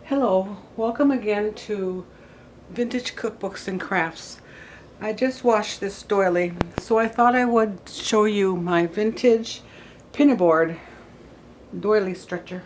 Hello, welcome again to Vintage Cookbooks and Crafts. I just washed this doily, so I thought I would show you my vintage Pinabord Doily Stretcher.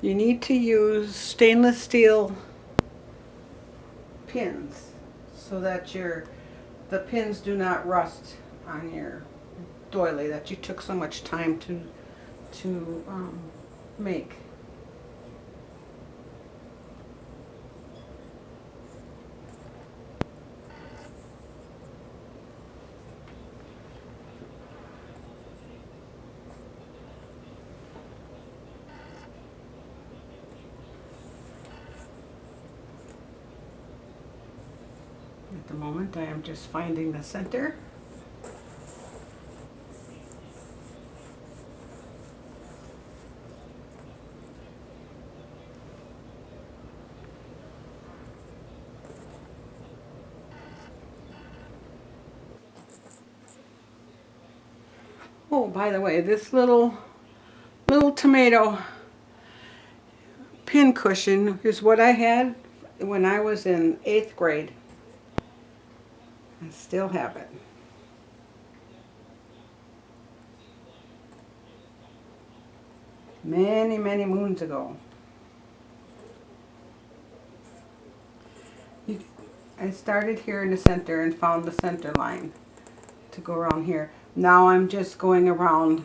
You need to use stainless steel pins so that the pins do not rust on your doily that you took so much time to make. At the moment I am just finding the center. Oh, by the way, this little tomato pin cushion is what I had when I was in 8th grade. I still have it. Many, many moons ago. I started here in the center and found the center line to go around here. Now I'm just going around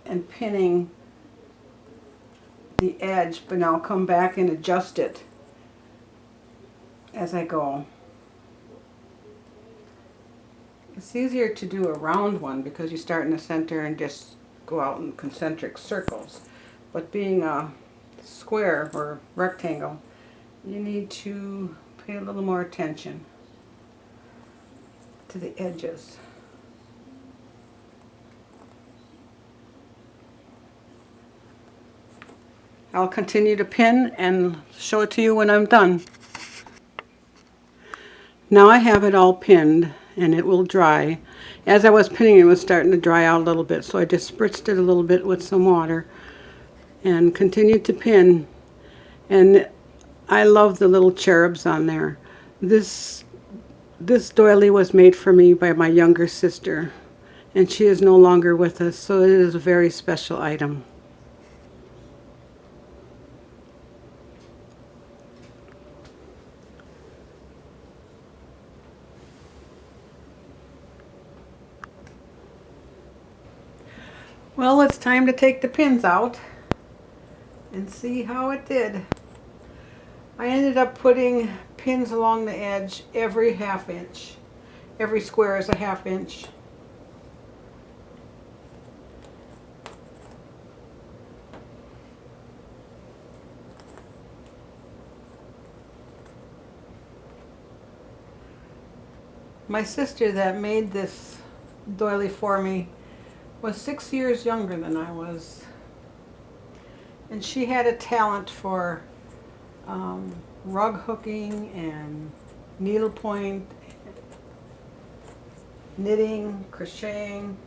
and pinning the edge, but now I'll come back and adjust it as I go. It's easier to do a round one because you start in the center and just go out in concentric circles. But being a square or rectangle, you need to pay a little more attention to the edges. I'll continue to pin and show it to you when I'm done. Now I have it all pinned and it will dry. As I was pinning it was starting to dry out a little bit, so I just spritzed it a little bit with some water and continued to pin. And I love the little cherubs on there. This doily was made for me by my younger sister, and she is no longer with us, so it is a very special item. Well, it's time to take the pins out and see how it did. I ended up putting pins along the edge every ½ inch. Every square is a ½ inch. My sister that made this doily for me was 6 years younger than I was. And she had a talent for rug hooking and needlepoint, knitting, crocheting.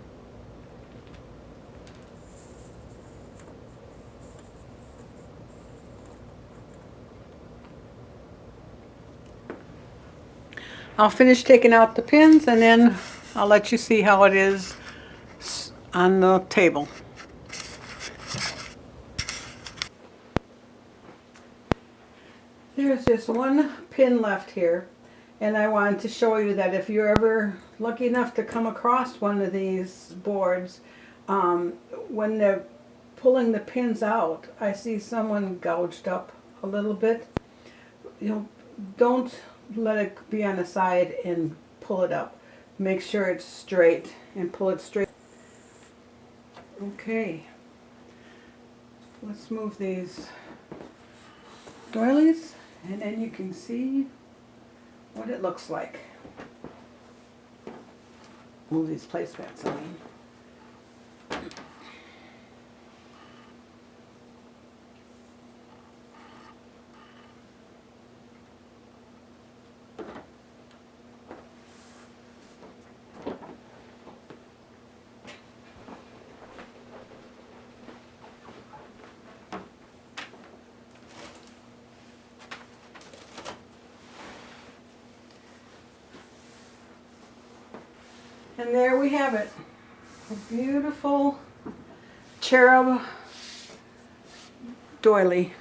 I'll finish taking out the pins and then I'll let you see how it is on the table. There's just one pin left here, and I wanted to show you that if you're ever lucky enough to come across one of these boards, when they're pulling the pins out, I see someone gouged up a little bit. You know, don't let it be on the side and pull it up. Make sure it's straight and pull it straight. Okay, let's move these doilies, and then you can see what it looks like. Move these placemats on. And there we have it, a beautiful Cherub Doily.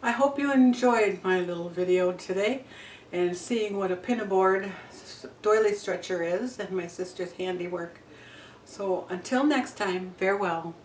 I hope you enjoyed my little video today and seeing what a Pinabord Doily Stretcher is and my sister's handiwork. So until next time, farewell.